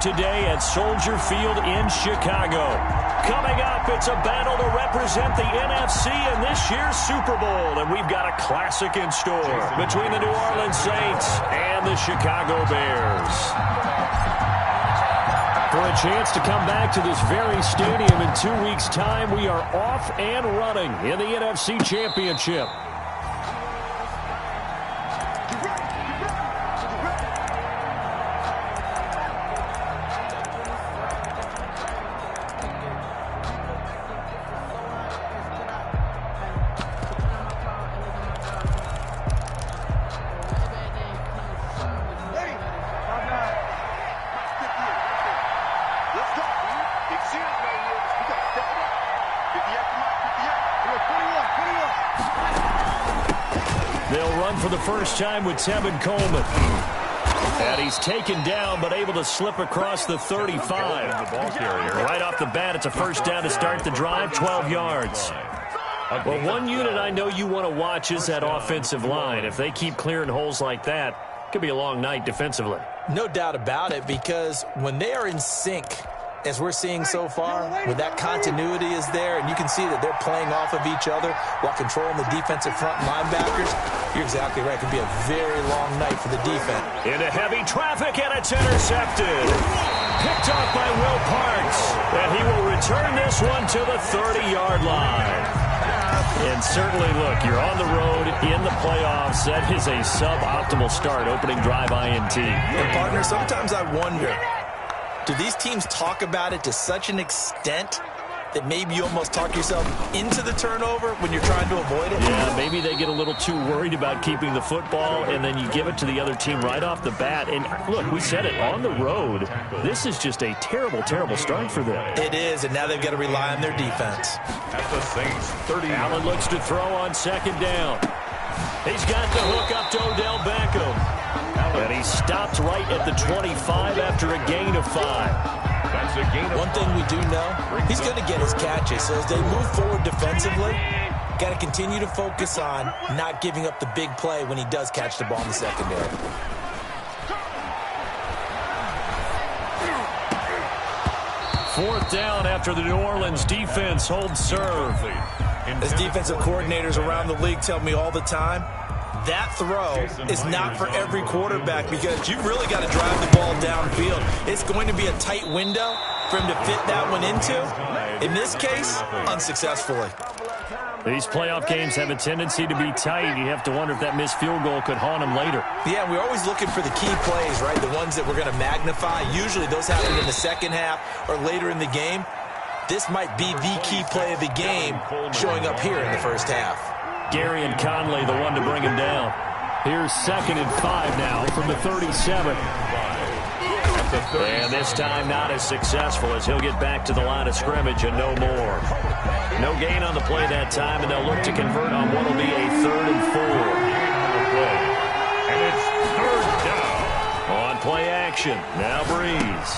Today at Soldier Field in Chicago. Coming up, it's a battle to represent the NFC in this year's Super Bowl. And we've got a classic in store between the New Orleans Saints and the Chicago Bears. For a chance to come back to this very stadium in 2 weeks' time, we are off and running in the NFC Championship. For the first time with Tevin Coleman. And he's taken down, but able to slip across the 35. Right off the bat, it's a first down to start the drive, 12 yards. Well, one unit I know you want to watch is that offensive line. If they keep clearing holes like that, it could be a long night defensively. No doubt about it, because when they are in sync, as we're seeing so far, when that continuity is there and you can see that they're playing off of each other while controlling the defensive front linebackers, you're exactly right. It can be a very long night for the defense. Into heavy traffic, and it's intercepted. Picked off by Will Parks, and he will return this one to the 30-yard line. And certainly, look, you're on the road in the playoffs. That is a suboptimal start, opening drive INT. And, partner, sometimes I wonder, do these teams talk about it to such an extent that maybe you almost talk yourself into the turnover when you're trying to avoid it? Yeah, maybe they get a little too worried about keeping the football, and then you give it to the other team right off the bat. And, look, we said it, on the road, this is just a terrible, terrible start for them. It is, and now they've got to rely on their defense. At the Saints, 30. Allen looks to throw on second down. He's got the hook up to Odell Beckham. And he stopped right at the 25 after a gain of 5. That's a gain of 5. One thing we do know, he's going to get his catches. So as they move forward defensively, got to continue to focus on not giving up the big play when he does catch the ball in the secondary. Fourth down after the New Orleans defense holds serve. As defensive coordinators around the league tell me all the time, that throw is not for every quarterback because you've really got to drive the ball downfield. It's going to be a tight window for him to fit that one into. In this case, unsuccessfully. These playoff games have a tendency to be tight. You have to wonder if that missed field goal could haunt him later. Yeah, we're always looking for the key plays, right? The ones that we're going to magnify. Usually those happen in the second half or later in the game. This might be the key play of the game showing up here in the first half. Gary and Conley, the one to bring him down. Here's 2nd and 5 now from the 37. And this time not as successful as he'll get back to the line of scrimmage and no more. No gain on the play that time, and they'll look to convert on what will be a 3rd and 4. And it's 3rd down. On play action, now Breeze.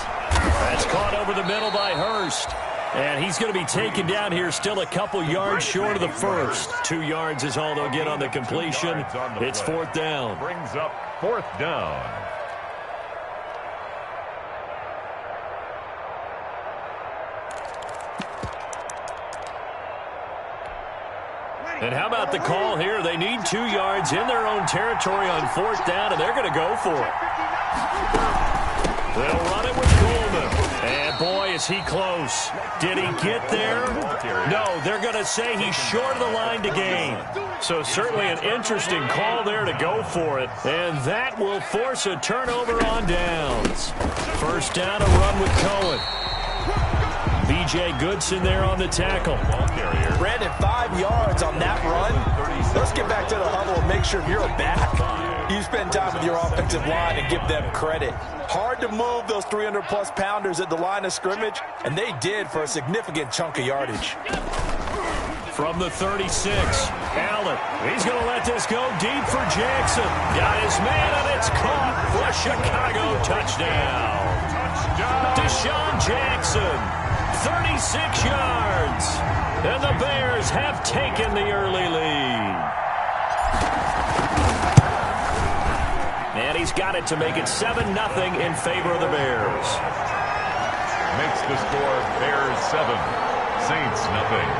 That's caught over the middle by Hurst. And he's going to be taken down here, still a couple yards short of the first. 2 yards is all they'll get on the completion. It's 4th down. Brings up 4th down. And how about the call here? They need 2 yards in their own territory on 4th down, and they're going to go for it. They'll run it with Coleman. And boy, is he close. Did he get there? No, they're going to say he's short of the line to gain. So certainly an interesting call there to go for it. And that will force a turnover on downs. First down, a run with Cohen. B.J. Goodson there on the tackle. Brandon, 5 yards on that run. Let's get back to the huddle and make sure you're a back. You spend time with your offensive line and give them credit. Hard to move those 300-plus pounders at the line of scrimmage, and they did for a significant chunk of yardage. From the 36, Allen. He's going to let this go deep for Jackson. Got his man, and it's caught for a Chicago touchdown. Deshaun Jackson, 36 yards. And the Bears have taken the early lead. And he's got it to make it 7-0 in favor of the Bears. the score, Bears 7, Saints nothing.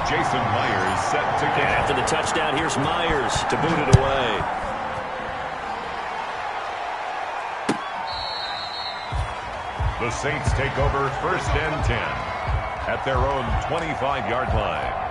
Jason Myers set to kick. After the touchdown, here's Myers to boot it away. The Saints take over 1st and 10 at their own 25-yard line.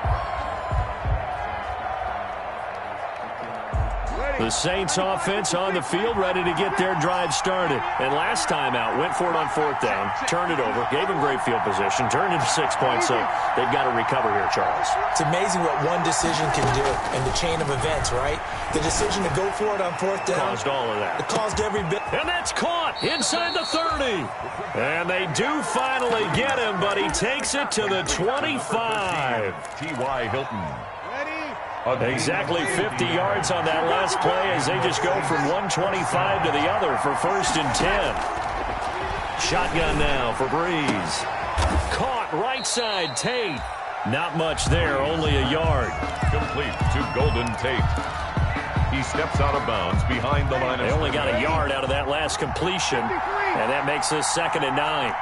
The Saints offense on the field, ready to get their drive started. And last time out, went for it on 4th down, turned it over, gave them great field position, turned into 6 points, so they've got to recover here, Charles. It's amazing what one decision can do in the chain of events, right? The decision to go for it on 4th down. Caused all of that. It caused every bit. And that's caught inside the 30. And they do finally get him, but he takes it to the 25. T.Y. Hilton. Exactly 50 yards on that last play as they just go from 125 to the other for 1st and 10. Shotgun now for Breeze. Caught right side Tate. Not much there, only a yard. Complete to Golden Tate. He steps out of bounds behind the line. They only got a yard out of that last completion, and that makes this 2nd and 9.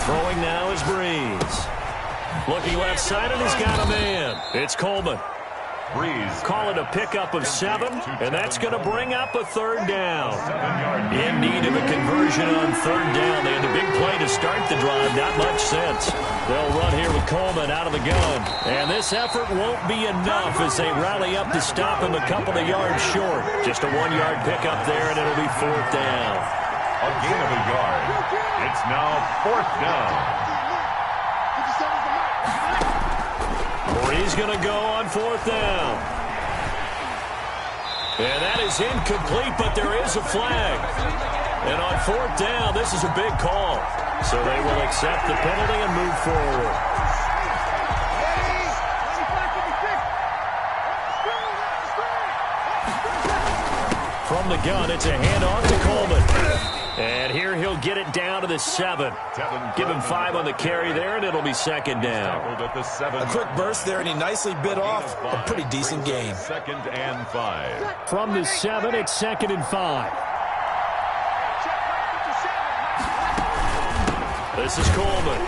Throwing now is Breeze. Looking left side, and he's got a man. It's Coleman. Breeze. Call it a pickup of 7, and that's going to bring up a 3rd down. In need of a conversion on 3rd down. They had a big play to start the drive. Not much sense. They'll run here with Coleman out of the gun. And this effort won't be enough as they rally up to stop him a couple of yards short. Just a 1-yard pickup there, and it'll be 4th down. A gain of a yard. It's now 4th down. He's going to go on 4th down. And that is incomplete, but there is a flag. And on 4th down, this is a big call. So they will accept the penalty and move forward. From the gun, it's a handoff to Coleman. And here he'll get it down to the 7. Give him 5 on the carry there, and it'll be 2nd down. A quick burst there, and he nicely bit off a pretty decent gain. 2nd and 5. From the 7, it's 2nd and 5. This is Coleman.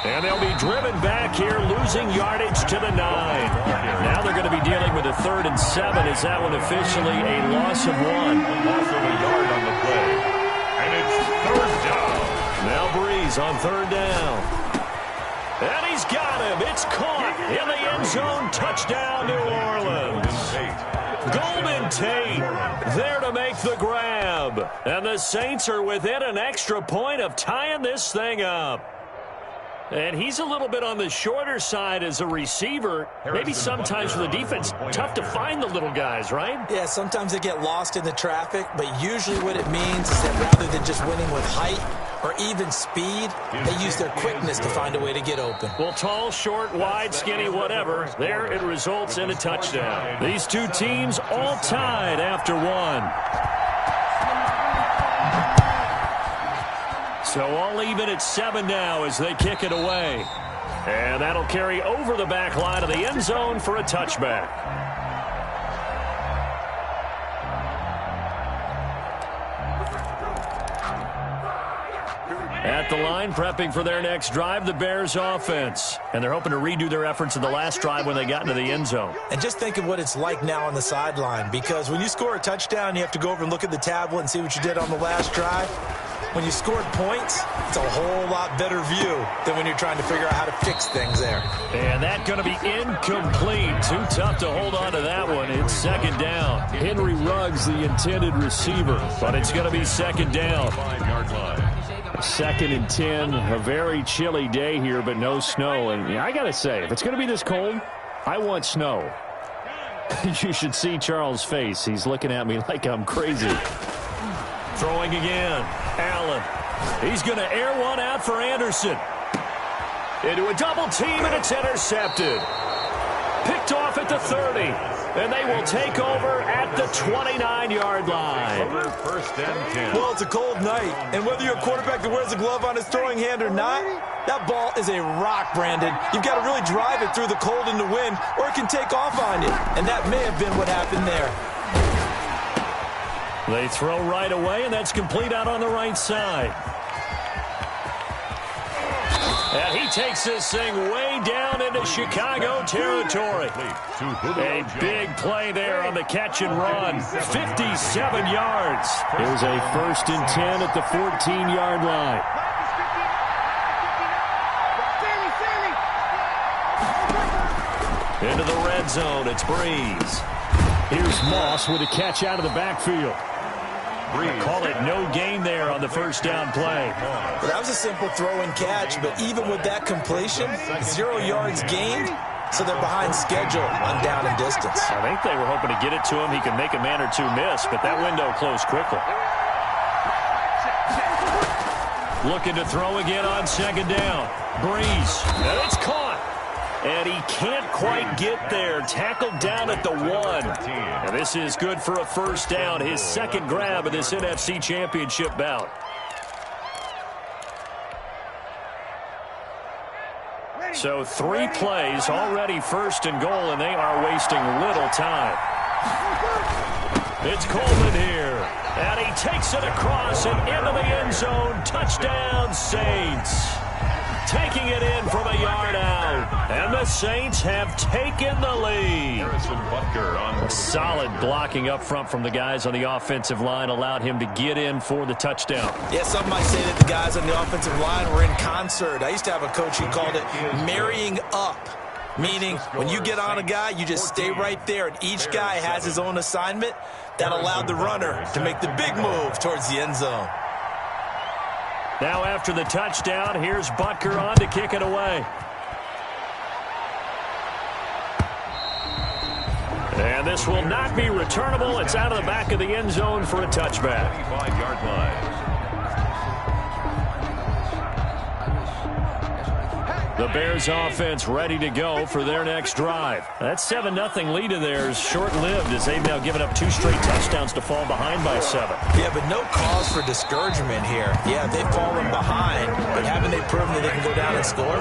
And they'll be driven back here, losing yardage to the 9. Now they're going to be dealing with a 3rd and 7. Is that one officially a loss of 1? Loss of a yard on the play. And it's 3rd down. Now Breeze on 3rd down. And he's got him. It's caught in the end zone. Touchdown, New Orleans. Golden Tate there to make the grab. And the Saints are within an extra point of tying this thing up. And he's a little bit on the shorter side as a receiver. Maybe sometimes for the defense, tough to find the little guys, right? Yeah, sometimes they get lost in the traffic, but usually what it means is that rather than just winning with height or even speed, they use their quickness to find a way to get open. Well, tall, short, wide, skinny, whatever, there it results in a touchdown. These two teams all tied after 1. So all even at 7 now as they kick it away. And that'll carry over the back line of the end zone for a touchback. At the line, prepping for their next drive, the Bears offense. And they're hoping to redo their efforts in the last drive when they got into the end zone. And just think of what it's like now on the sideline, because when you score a touchdown, you have to go over and look at the tablet and see what you did on the last drive. When you scored points, it's a whole lot better view than when you're trying to figure out how to fix things there. And that's going to be incomplete. Too tough to hold on to that one. It's 2nd down. Henry Ruggs, the intended receiver, but it's going to be 2nd down. 5-yard line. 2nd and 10. A very chilly day here, but no snow. And I got to say, if it's going to be this cold, I want snow. You should see Charles' face. He's looking at me like I'm crazy. Throwing again. Allen. He's going to air one out for Anderson. Into a double team, and it's intercepted. Picked off at the 30. And they will take over at the 29-yard line. First and 10. Well, it's a cold night, and whether you're a quarterback that wears a glove on his throwing hand or not, that ball is a rock, Brandon. You've got to really drive it through the cold and the wind, or it can take off on you. And that may have been what happened there. They throw right away, and that's complete out on the right side. And he takes this thing way down into Chicago territory. A big play there on the catch and run. 57 yards. Here's a 1st and 10 at the 14-yard line. Into the red zone, it's Breeze. Here's Moss with a catch out of the backfield. Call it no gain there on the first down play. Well, that was a simple throw and catch, but even with that completion, 0 yards gained, so they're behind schedule on down and distance. I think they were hoping to get it to him. He could make a man or two miss, but that window closed quickly. Looking to throw again on 2nd down. Breeze, and it's caught. And he can't quite get there. Tackled down at the 1. And this is good for a first down. His 2nd grab of this NFC Championship bout. So 3 plays, already 1st and goal, and they are wasting little time. It's Coleman here. And he takes it across and into the end zone. Touchdown, Saints. Taking it in from a yard out. And the Saints have taken the lead. Solid blocking up front from the guys on the offensive line allowed him to get in for the touchdown. Yeah, some might say that the guys on the offensive line were in concert. I used to have a coach who called it marrying up. Meaning, when you get on a guy, you just stay right there, and each guy has his own assignment. That allowed the runner to make the big move towards the end zone. Now after the touchdown, here's Butker on to kick it away. And this will not be returnable. It's out of the back of the end zone for a touchback. 25-yard line. The Bears offense ready to go for their next drive. That 7-0 lead of theirs short-lived as they've now given up 2 straight touchdowns to fall behind by 7. Yeah, but no cause for discouragement here. Yeah, they've fallen behind, but haven't they proven that they can go down and score?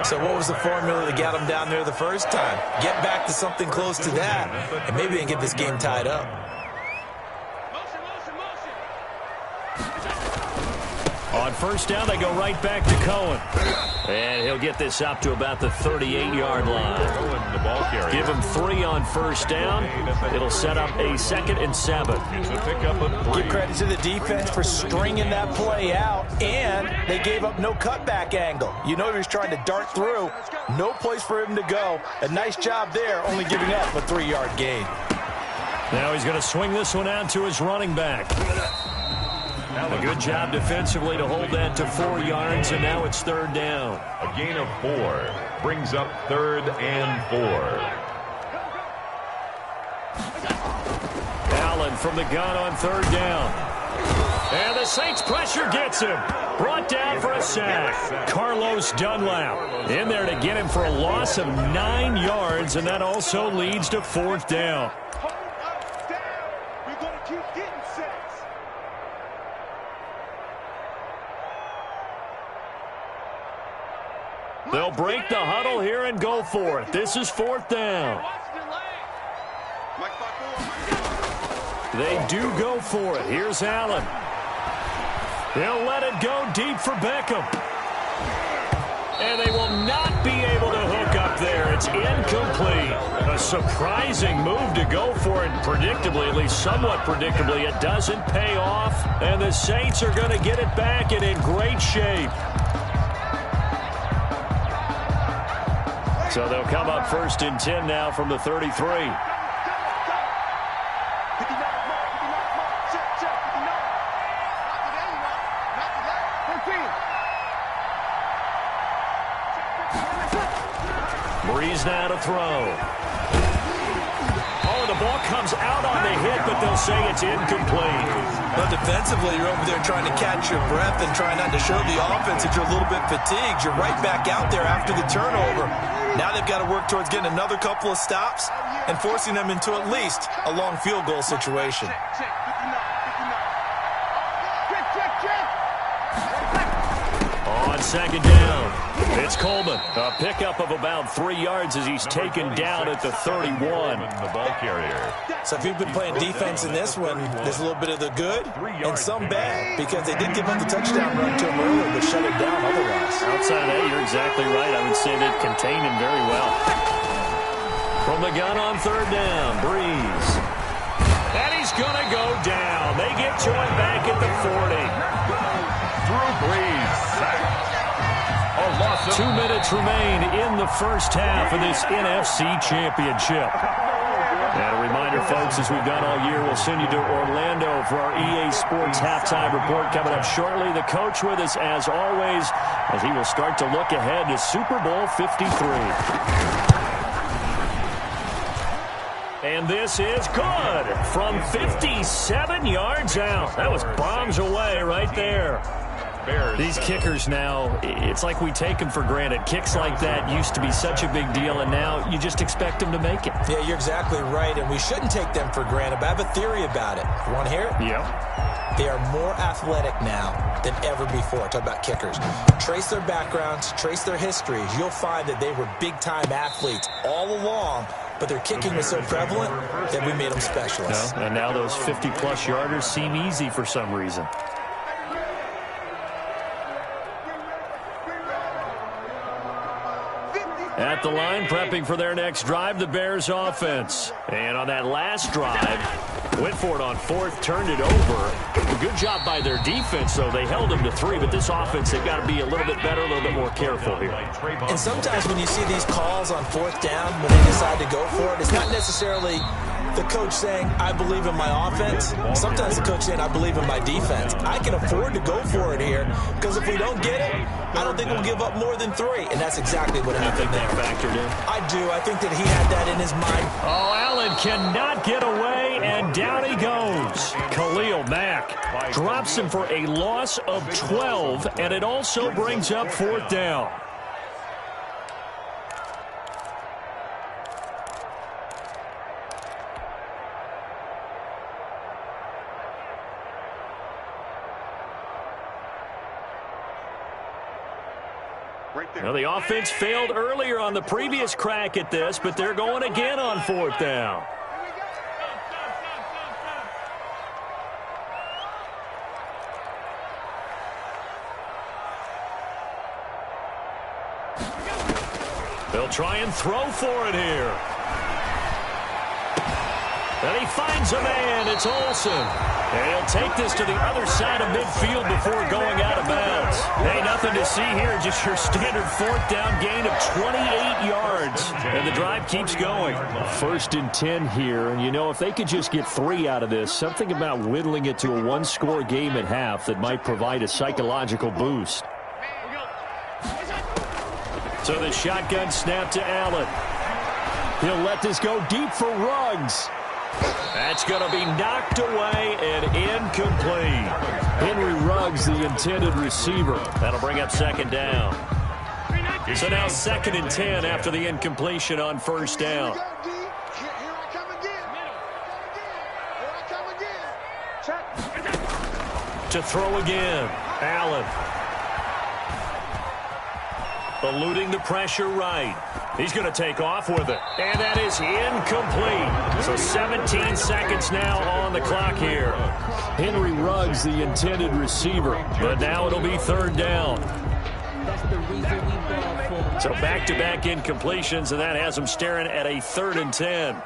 So what was the formula that got them down there the first time? Get back to something close to that, and maybe they can get this game tied up. On first down, they go right back to Cohen. And he'll get this up to about the 38-yard line. Give him 3 on first down. It'll set up a 2nd and 7. Give credit to the defense for stringing that play out, and they gave up no cutback angle. You know he was trying to dart through. No place for him to go. A nice job there, only giving up a 3-yard gain. Now he's going to swing this one out to his running back. A good job defensively to hold that to 4 yards, and now it's 3rd down. A gain of 4 brings up 3rd and 4. Allen from the gun on 3rd down. And the Saints pressure gets him. Brought down for a sack. Carlos Dunlap in there to get him for a loss of 9 yards, and that also leads to 4th down. They'll break the huddle here and go for it. This is 4th down. They do go for it. Here's Allen. He'll let it go deep for Beckham. And they will not be able to hook up there. It's incomplete. A surprising move to go for it. Predictably, at least somewhat predictably, it doesn't pay off. And the Saints are going to get it back and in great shape. So they'll come up 1st and 10 now from the 33. Breeze now to throw. Oh, the ball comes out on the hit, but they'll say it's incomplete. But defensively, you're over there trying to catch your breath and trying not to show the offense that you're a little bit fatigued. You're right back out there after the turnover. Now they've got to work towards getting another couple of stops and forcing them into at least a long field goal situation. On second down, it's Coleman. A pickup of about 3 yards as he's taken down at the 31. The ball carrier. So if you've been playing defense in this one, there's a little bit of the good and some bad, because they did give up the touchdown run to him earlier, but shut it down otherwise. Outside of that, you're exactly right. I would say they've contained him very well. From the gun on third down, Breeze. And he's going to go down. They get to him back at the 40. Drew Brees, sacked. 2 minutes remain in the first half of this NFC Championship. And a reminder, folks, as we've done all year, we'll send you to Orlando for our EA Sports halftime report coming up shortly. The coach with us, as always, as he will start to look ahead to Super Bowl 53. And this is good from 57 yards out. That was bombs away right there. These kickers now, it's like we take them for granted. Kicks like that used to be such a big deal, and now you just expect them to make it. Yeah, you're exactly right, and we shouldn't take them for granted, but I have a theory about it. You want to hear it? Yeah. They are more athletic now than ever before. Talk about kickers. Trace their backgrounds, trace their histories. You'll find that they were big-time athletes all along, but their kicking was so prevalent that we made them specialists. And now those 50-plus yarders seem easy for some reason. At the line, prepping for their next drive, the Bears offense. And on that last drive, went for it on fourth, turned it over. Good job by their defense, though. They held them to 3, but this offense, they've got to be a little bit better, a little bit more careful here. And sometimes when you see these calls on fourth down, when they decide to go for it, it's not necessarily the coach saying, I believe in my offense. Sometimes the coach saying, I believe in my defense. I can afford to go for it here, because if we don't get it, I don't think we'll give up more than 3. And that's exactly what happened there. You think that factored in? I do. I think that he had that in his mind. Oh, Allen cannot get away, and down he goes. Khalil Mack drops him for a loss of 12, and it also brings up fourth down. Well, the offense failed earlier on the previous crack at this, but they're going again on fourth down. They'll try and throw for it here. And he finds a man. It's Olsen. And he'll take this to the other side of midfield before going out of bounds. Hey, nothing to see here. Just your standard fourth down gain of 28 yards. And the drive keeps going. 1st and 10 here. And, you know, if they could just get 3 out of this, something about whittling it to a one-score game at half that might provide a psychological boost. So the shotgun snap to Allen. He'll let this go deep for Ruggs. That's going to be knocked away and incomplete. Henry Ruggs, the intended receiver. That'll bring up second down. So now 2nd and 10 after the incompletion on first down. To throw again, Allen. Eluding the pressure right. He's going to take off with it. And that is incomplete. So 17 seconds now on the clock here. Henry Ruggs, the intended receiver. But now it'll be 3rd down. So back-to-back incompletions, and that has him staring at a 3rd and 10.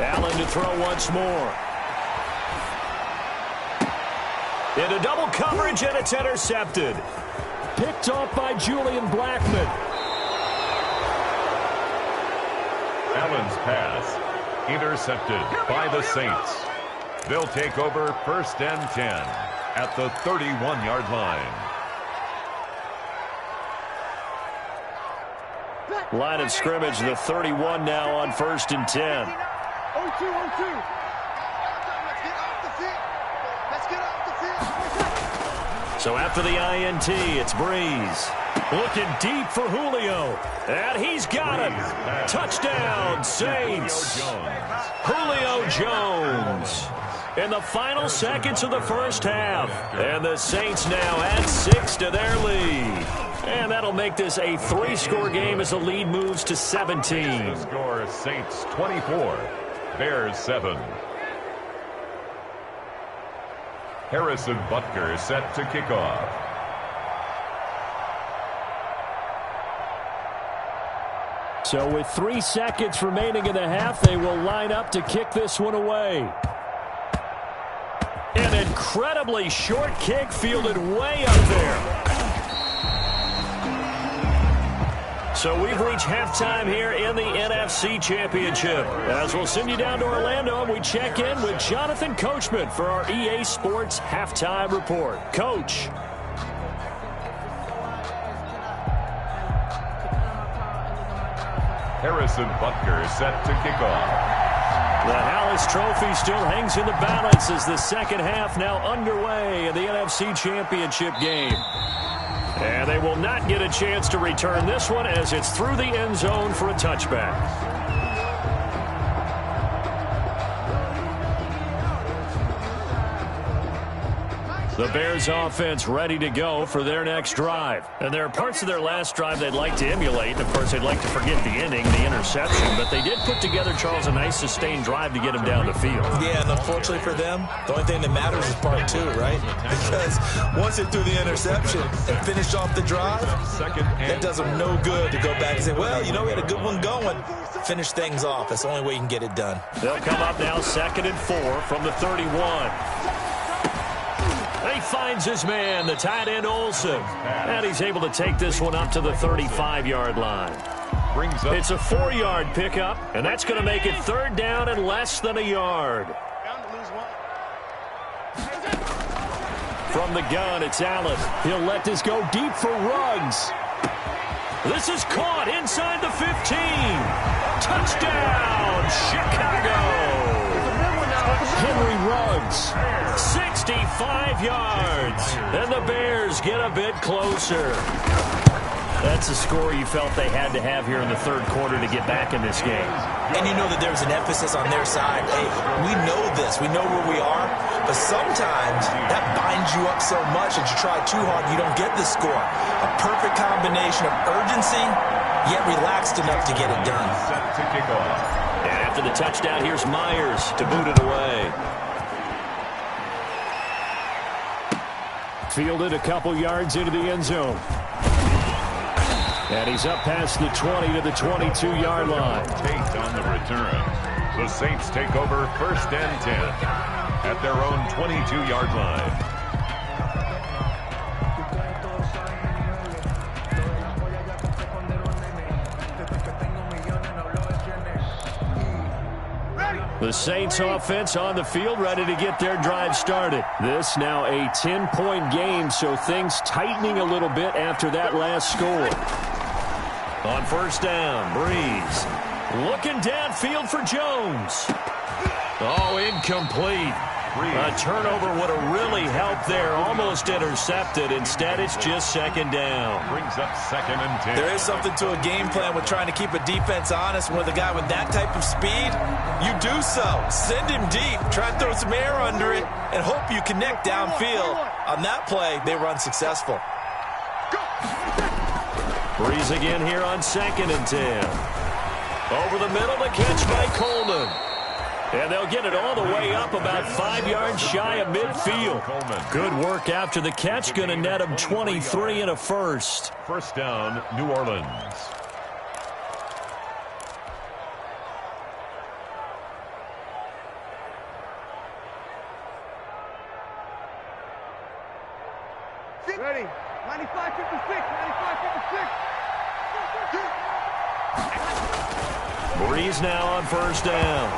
Allen to throw once more. Into double coverage, and it's intercepted. Picked off by Julian Blackmon. Allen's pass intercepted by the Saints. They'll take over 1st and 10 at the 31-yard line. Line of scrimmage, the 31 now on 1st and 10. 0-2. So after the INT, it's Breeze. Looking deep for Julio. And he's got it. Touchdown, Saints. Julio Jones. In the final seconds of the first half. And the Saints now add 6 to their lead. And that'll make this a 3-score game as the lead moves to 17. Score Saints 24, Bears 7. Harrison Butker set to kick off. So with 3 seconds remaining in the half, they will line up to kick this one away. An incredibly short kick fielded way up there. So we've reached halftime here in the NFC Championship. As we'll send you down to Orlando, and we check in with Jonathan Coachman for our EA Sports Halftime Report. Coach. Harrison Butker set to kick off. The Hallis Trophy still hangs in the balance as the second half now underway in the NFC Championship game. And they will not get a chance to return this one as it's through the end zone for a touchback. The Bears offense ready to go for their next drive. And there are parts of their last drive they'd like to emulate. And, of course, they'd like to forget the inning, the interception. But they did put together, Charles, a nice sustained drive to get him down the field. Yeah, and unfortunately for them, the only thing that matters is part 2, right? Because once they threw the interception and finished off the drive, it does them no good to go back and say, well, you know, we had a good one going. Finish things off. That's the only way you can get it done. They'll come up now 2nd and 4 from the 31. He finds his man, the tight end Olsen. And he's able to take this one up to the 35-yard line. It's a 4-yard pickup, and that's going to make it 3rd down and less than a yard. From the gun, it's Allen. He'll let this go deep for Ruggs. This is caught inside the 15. Touchdown, Chicago. Henry Ruggs, 65 yards, and the Bears get a bit closer. That's a score you felt they had to have here in the 3rd quarter to get back in this game. And you know that there's an emphasis on their side. Hey, we know this. We know where we are. But sometimes that binds you up so much that you try too hard and you don't get the score. A perfect combination of urgency, yet relaxed enough to get it done. Set to kick off. And after the touchdown, here's Myers to boot it away. Fielded a couple yards into the end zone. And he's up past the 20 to the 22-yard line. Tate on the return. The Saints take over 1st and 10 at their own 22-yard line. The Saints offense on the field ready to get their drive started. This now a 10-point game, so things tightening a little bit after that last score. On 1st down, Breeze. Looking downfield for Jones. Oh, incomplete. A turnover would have really helped there. Almost intercepted. Instead, it's just 2nd down. Brings up 2nd and 10. There is something to a game plan with trying to keep a defense honest. With a guy with that type of speed, you do so. Send him deep. Try to throw some air under it and hope you connect downfield. On that play, they run successful. Breeze again here on 2nd and 10. Over the middle, the catch by Coleman. And they'll get it all the way up about 5 yards shy of midfield. Good work after the catch. Going to net him 23 and a first. 1st down, New Orleans. Ready. 95, 56, 95, 56. Breeze now on 1st down.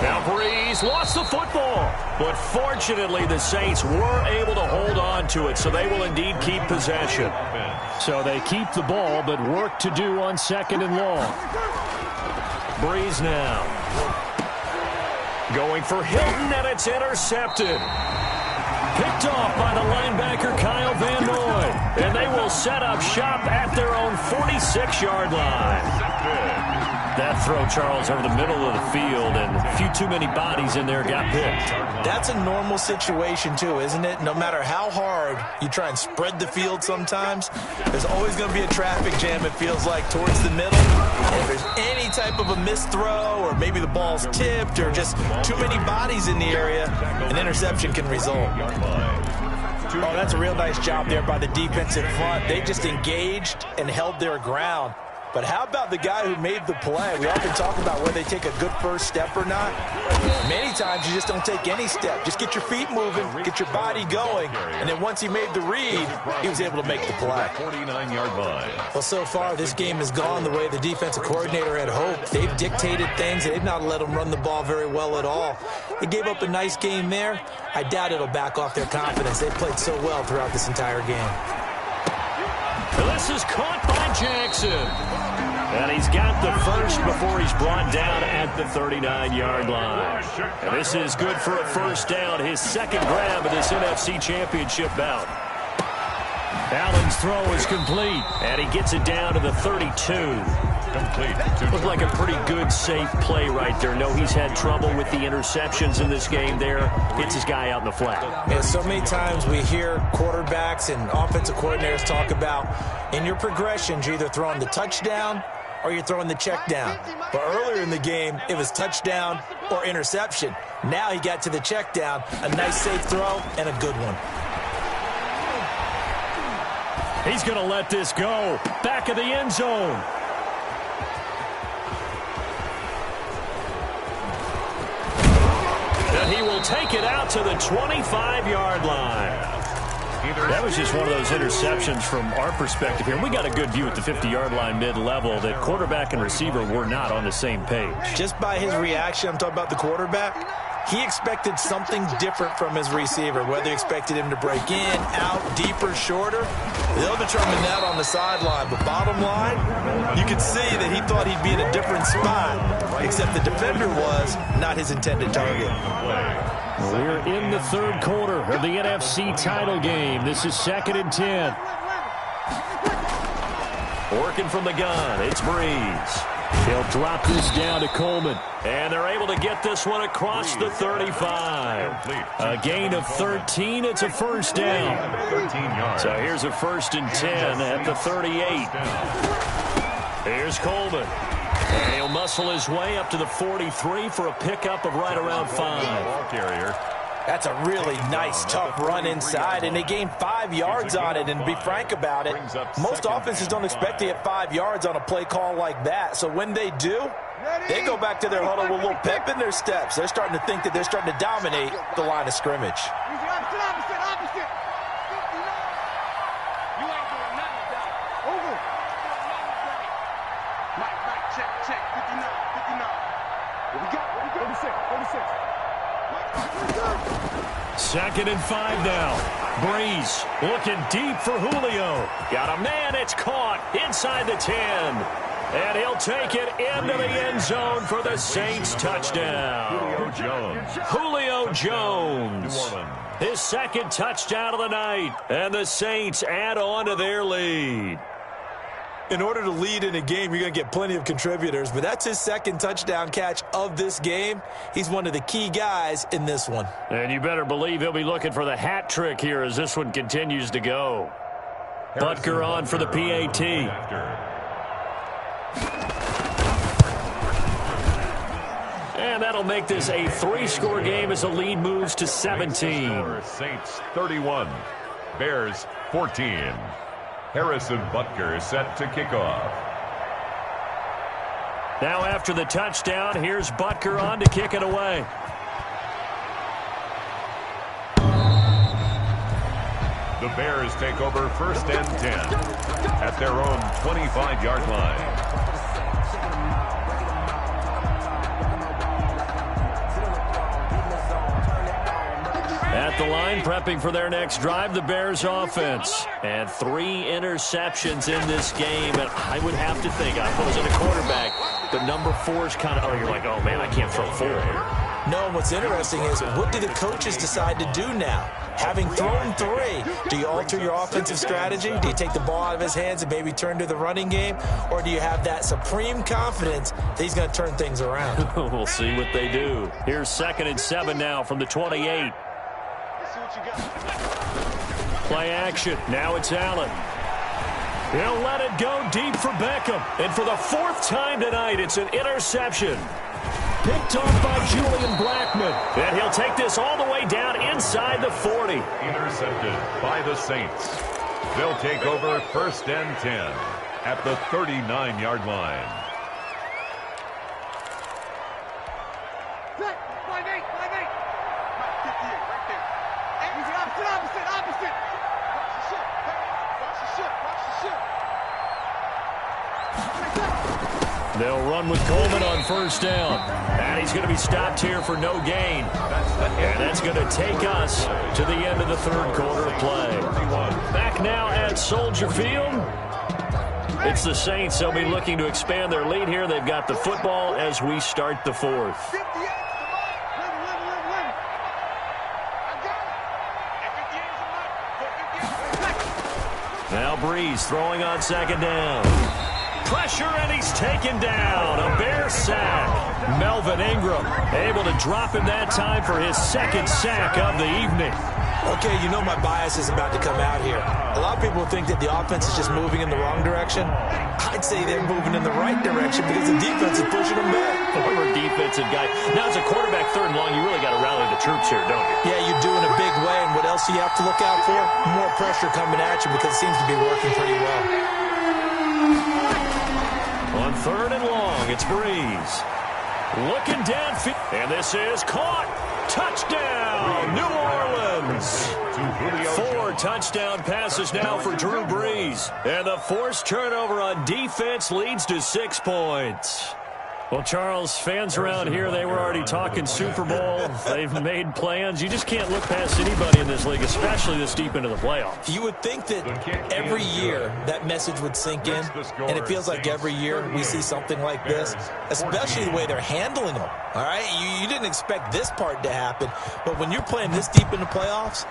Now Breeze lost the football. But fortunately, the Saints were able to hold on to it, so they will indeed keep possession. So they keep the ball, but work to do on 2nd and long. Breeze now. Going for Hilton, and it's intercepted. Picked off by the linebacker, Kyle Van Noy. And they will set up shop at their own 46-yard line. That throw, Charles, over the middle of the field, and a few too many bodies in there got picked. That's a normal situation, too, isn't it? No matter how hard you try and spread the field sometimes, there's always going to be a traffic jam, it feels like, towards the middle. And if there's any type of a missed throw, or maybe the ball's tipped, or just too many bodies in the area, an interception can result. Oh, that's a real nice job there by the defensive front. They just engaged and held their ground. But how about the guy who made the play? We often talk about whether they take a good first step or not. Many times you just don't take any step. Just get your feet moving, get your body going, and then once he made the read, he was able to make the play. 49-yard line. Well, so far this game has gone the way the defensive coordinator had hoped. They've dictated things. They've not let them run the ball very well at all. They gave up a nice game there. I doubt it'll back off their confidence. They've played so well throughout this entire game. This is caught by Jackson. And he's got the first before he's brought down at the 39-yard line. And this is good for a first down, his second grab of this NFC Championship bout. Allen's throw is complete, and he gets it down to the 32. Complete. Looked like a pretty good, safe play right there. No, he's had trouble with the interceptions in this game there. Hits his guy out in the flat. And so many times we hear quarterbacks and offensive coordinators talk about in your progressions, you're either throwing the touchdown or you're throwing the check down. But earlier in the game, it was touchdown or interception. Now he got to the check down, a nice safe throw, and a good one. He's going to let this go. Back of the end zone. And he will take it out to the 25-yard line. That was just one of those interceptions from our perspective here. We got a good view at the 50-yard line mid-level that quarterback and receiver were not on the same page. Just by his reaction, I'm talking about the quarterback, he expected something different from his receiver, whether he expected him to break in, out, deeper, shorter. They'll determine that on the sideline. But bottom line, you could see that he thought he'd be in a different spot, except the defender was not his intended target. We're in the third quarter of the NFC title game. This is 2nd and 10. Working from the gun, it's Breeze. He'll drop this down to Coleman. And they're able to get this one across the 35. A gain of 13. It's a first down. So here's a 1st and 10 at the 38. Here's Coleman. And he'll muscle his way up to the 43 for a pickup of right around 5. That's a really nice, tough run inside, and they gained 5 yards on it. And to be frank about it, most offenses don't expect to get 5 yards on a play call like that. So when they do, they go back to their huddle with a little pep in their steps. They're starting to think that they're starting to dominate the line of scrimmage. Opposite. You ain't doing nothing about it. Over. Mike, check. 59. What we got? 46. 2nd and 5 now. Breeze looking deep for Julio. Got a man, it's caught inside the 10. And he'll take it into the end zone for the Saints touchdown. Julio Jones. His second touchdown of the night. And the Saints add on to their lead. In order to lead in a game, you're going to get plenty of contributors, but that's his second touchdown catch of this game. He's one of the key guys in this one. And you better believe he'll be looking for the hat trick here as this one continues to go. Butker on for the PAT. And that'll make this a 3-score game as the lead moves to 17. Saints 31, Bears 14. Harrison Butker set to kick off. Now after the touchdown, here's Butker on to kick it away. The Bears take over 1st and 10 at their own 25-yard line. At the line, prepping for their next drive, the Bears offense. And 3 interceptions in this game. And I would have to think, I wasn't a quarterback, but number 4 is kind of, you're like, oh, man, I can't throw 4. No, what's interesting is, what do the coaches decide to do now? Having thrown 3, do you alter your offensive strategy? Do you take the ball out of his hands and maybe turn to the running game? Or do you have that supreme confidence that he's going to turn things around? We'll see what they do. Here's 2nd and 7 now from the 28. Play action. Now it's Allen. He'll let it go deep for Beckham. And for the 4th time tonight, it's an interception. Picked off by Julian Blackman. And he'll take this all the way down inside the 40. Intercepted by the Saints. They'll take over 1st and 10 at the 39-yard line. 5-8, 5-8. 58, right there. Opposite. Watch the ship. Watch the ship. They'll run with Coleman on 1st down. And he's going to be stopped here for no gain. And that's going to take us to the end of the 3rd quarter of play. Back now at Soldier Field. It's the Saints. They'll be looking to expand their lead here. They've got the football as we start the 4th. 58, come on. Win. I got it. Now Breeze throwing on 2nd down. Pressure, and he's taken down. A Bear sack. Melvin Ingram able to drop him that time for his 2nd sack of the evening. Okay, you know my bias is about to come out here. A lot of people think that the offense is just moving in the wrong direction. I'd say they're moving in the right direction because the defense is pushing them back. Former defensive guy. Now, as a quarterback 3rd and long, you really got to rally the troops here, don't you? Yeah, you do in a big way, and what else do you have to look out for? More pressure coming at you because it seems to be working pretty well. On 3rd and long, it's Breeze. Looking downfield. And this is caught. Touchdown, New Orleans. 4 touchdown passes now for Drew Brees. And the forced turnover on defense leads to 6 points. Well, Charles, fans around here, they were already talking Super Bowl. They've made plans. You just can't look past anybody in this league, especially this deep into the playoffs. You would think that every year that message would sink in, and it feels like every year we see something like this, especially the way they're handling them. All right, you didn't expect this part to happen, but when you're playing this deep in the playoffs,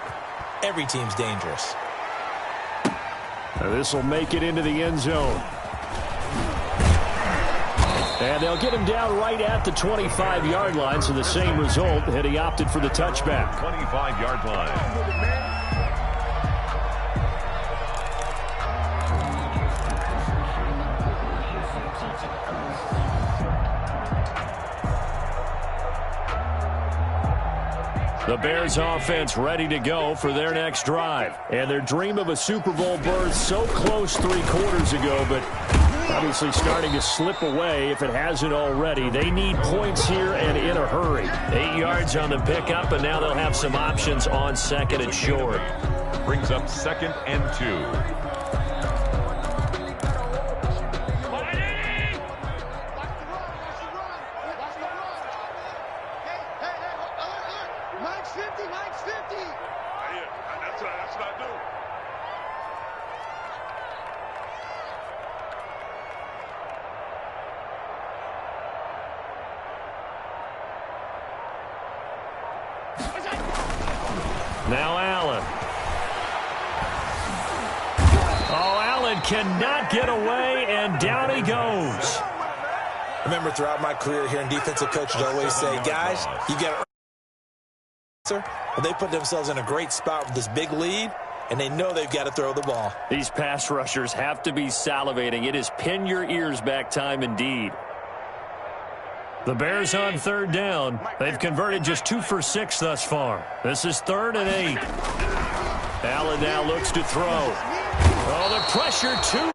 every team's dangerous. This will make it into the end zone. And they'll get him down right at the 25-yard line, so the same result, and he opted for the touchback. 25-yard line. The Bears offense ready to go for their next drive. And their dream of a Super Bowl berth so close 3 quarters ago, but obviously starting to slip away if it hasn't already. They need points here and in a hurry. 8 yards on the pickup, and now they'll have some options on 2nd and short. Brings up 2nd and 2. Now Allen. Oh, Allen cannot get away, and down he goes. I remember throughout my career hearing defensive coaches always say, guys, you got to earn. Well, they put themselves in a great spot with this big lead, and they know they've got to throw the ball. These pass rushers have to be salivating. It is pin your ears back time indeed. The Bears on 3rd down. They've converted just 2 for 6 thus far. This is 3rd and 8. Allen now looks to throw. Oh, the pressure, 2.